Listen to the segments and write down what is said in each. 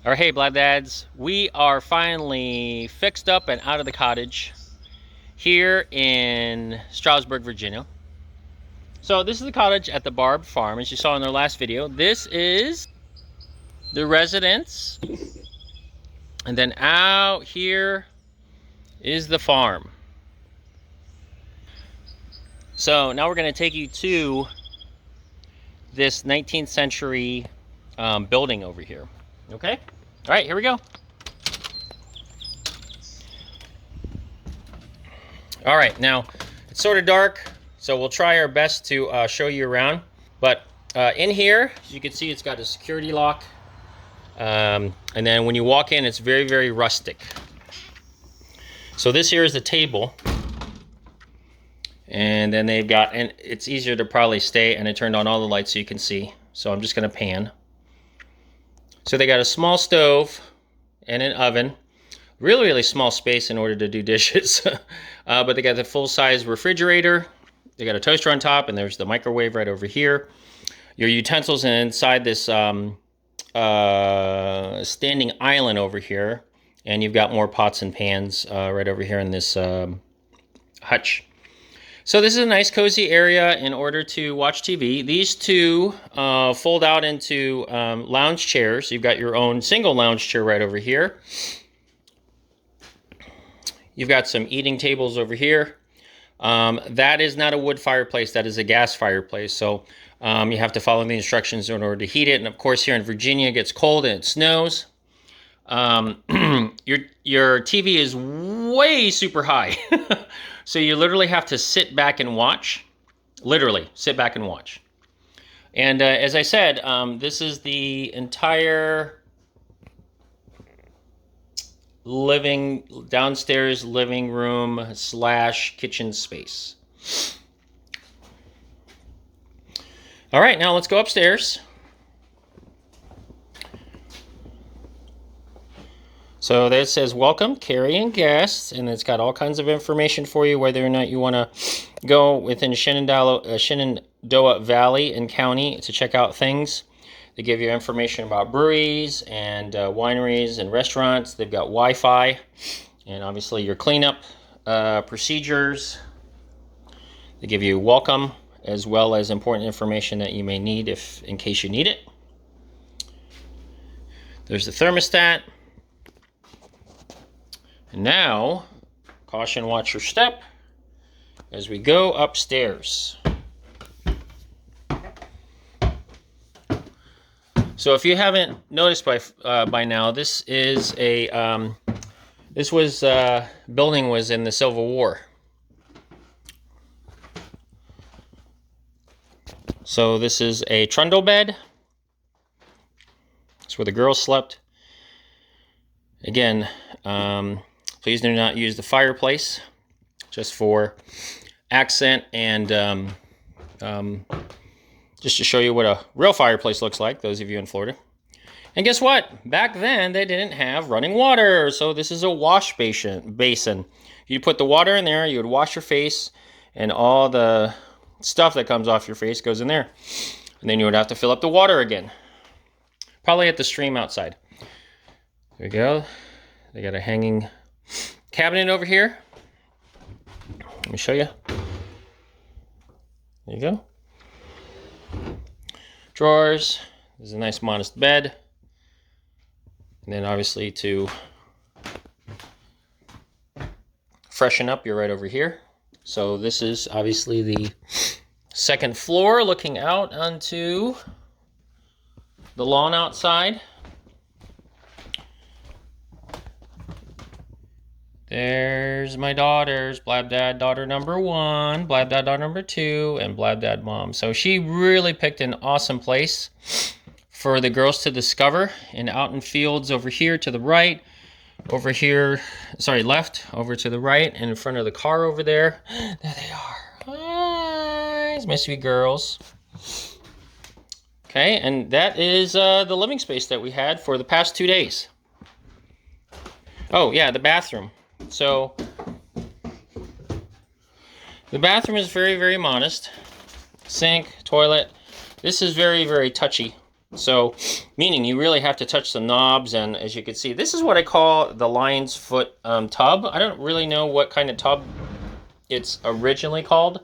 Or hey, Blab Dads, we are finally fixed up and out of the cottage here in Strasburg, Virginia. So this is the cottage at the Barb Farm, as you saw in our last video. This is the residence, and then out here is the farm. So now we're going to take you to this 19th century building over here. Okay? All right, here we go. All right, now it's sort of dark, so we'll try our best to show you around. But in here, as you can see, it's got a security lock. And then when you walk in, it's very, very rustic. So this here is the table. And then they've got, and it's easier to probably stay, and I turned on all the lights so you can see. So I'm just gonna pan. So they got a small stove and an oven. Really, really small space in order to do dishes. But they got the full-size refrigerator. They got a toaster on top, and there's the microwave right over here. Your utensils inside this standing island over here. And you've got more pots and pans right over here in this hutch. So this is a nice cozy area in order to watch TV. These two fold out into lounge chairs. You've got your own single lounge chair right over here. You've got some eating tables over here. That is not a wood fireplace. That is a gas fireplace. So you have to follow the instructions in order to heat it. And of course, here in Virginia, it gets cold and it snows. Your TV is way super high. So you literally have to sit back and watch. Literally, sit back and watch. And as I said, this is the entire downstairs living room / kitchen space. All right, now let's go upstairs. So that says, welcome, carrying guests, and it's got all kinds of information for you, whether or not you want to go within Shenandoah Valley and County to check out things. They give you information about breweries and wineries and restaurants. They've got Wi-Fi and obviously your cleanup procedures. They give you welcome as well as important information that you may need in case you need it. There's the thermostat. And now, caution, watch your step as we go upstairs. So if you haven't noticed by now, this is building was in the Civil War. So this is a trundle bed. That's where the girls slept. Again, please do not use the fireplace, just for accent and just to show you what a real fireplace looks like, those of you in Florida. And guess what? Back then, they didn't have running water, so this is a wash basin. You'd put the water in there, you would wash your face, and all the stuff that comes off your face goes in there. And then you would have to fill up the water again. Probably at the stream outside. There we go. They got a hanging cabinet over here. Let me show you. There you go. Drawers. There's a nice modest bed. And then obviously to freshen up, you're right over here. So this is obviously the second floor looking out onto the lawn outside. There's my daughters, Blab Dad daughter number 1, Blab Dad daughter number 2, and Blab Dad mom. So she really picked an awesome place for the girls to discover. And out in fields over here to the right, over here, sorry, left, over to the right, and in front of the car over there. There they are. Hi, my sweet girls. Okay, and that is the living space that we had for the past 2 days. Oh, yeah, the bathroom. So, the bathroom is very, very modest. Sink, toilet. This is very, very touchy. So, meaning you really have to touch the knobs, and as you can see, this is what I call the lion's foot tub. I don't really know what kind of tub it's originally called,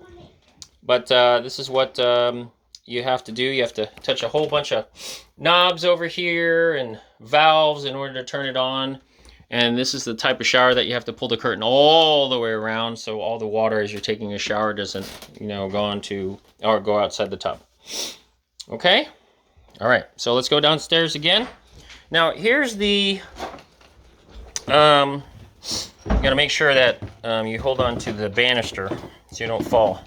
but this is what you have to do. You have to touch a whole bunch of knobs over here and valves in order to turn it on. And this is the type of shower that you have to pull the curtain all the way around, so all the water as you're taking a shower doesn't, go onto or go outside the tub. Okay? All right, so let's go downstairs again. Now, here's the, you gotta make sure that you hold on to the banister so you don't fall.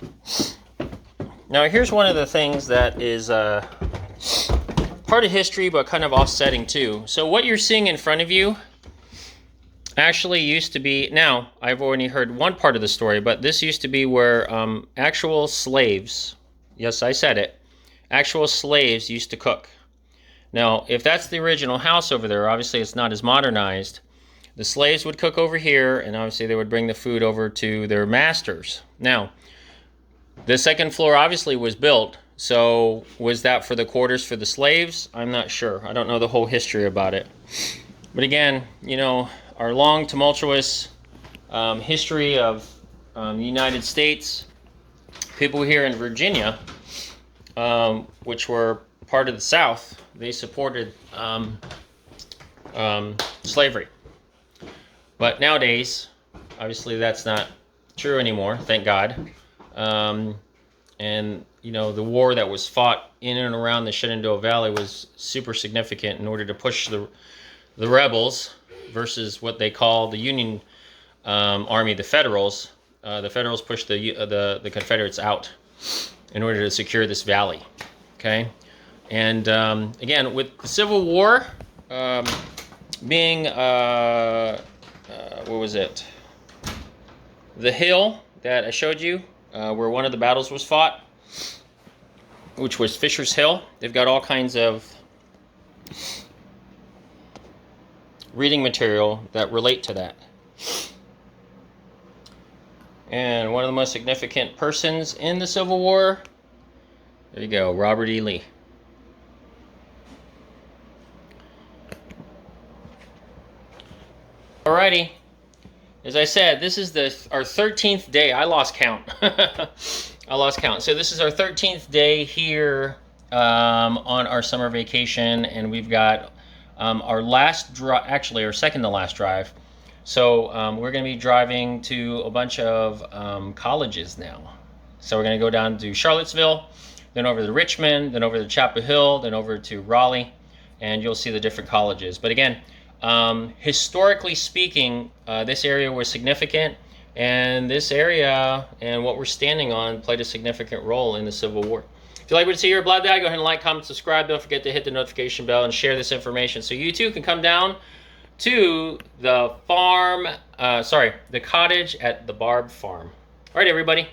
Now, here's one of the things that is part of history, but kind of offsetting too. So what you're seeing in front of you actually used to be, now, I've already heard one part of the story, but this used to be where actual slaves, yes, I said it, actual slaves used to cook. Now, if that's the original house over there, obviously it's not as modernized. The slaves would cook over here, and obviously they would bring the food over to their masters. Now, the second floor obviously was built, so was that for the quarters for the slaves? I'm not sure. I don't know the whole history about it. But again, our long, tumultuous history of the United States, people here in Virginia, which were part of the South, they supported slavery. But nowadays, obviously that's not true anymore, thank God. And, the war that was fought in and around the Shenandoah Valley was super significant in order to push the rebels versus what they call the Union Army, the Federals. The Federals pushed the Confederates out in order to secure this valley. Okay, and again, with the Civil War being what was it? The hill that I showed you, where one of the battles was fought, which was Fisher's Hill. They've got all kinds of reading material that relate to that. And one of the most significant persons in the Civil War, there you go, Robert E. Lee. Alrighty. As I said, this is our 13th day. I lost count. I lost count. So this is our 13th day here on our summer vacation, and we've got our last drive, actually our second to last drive. So we're going to be driving to a bunch of colleges now. So we're going to go down to Charlottesville, then over to Richmond, then over to Chapel Hill, then over to Raleigh, and you'll see the different colleges. But again, historically speaking, this area was significant, and this area and what we're standing on played a significant role in the Civil War. If you like what you see here at Blood Dad, go ahead and like, comment, subscribe. Don't forget to hit the notification bell and share this information so you too can come down to the the cottage at the Barb Farm. All right, everybody.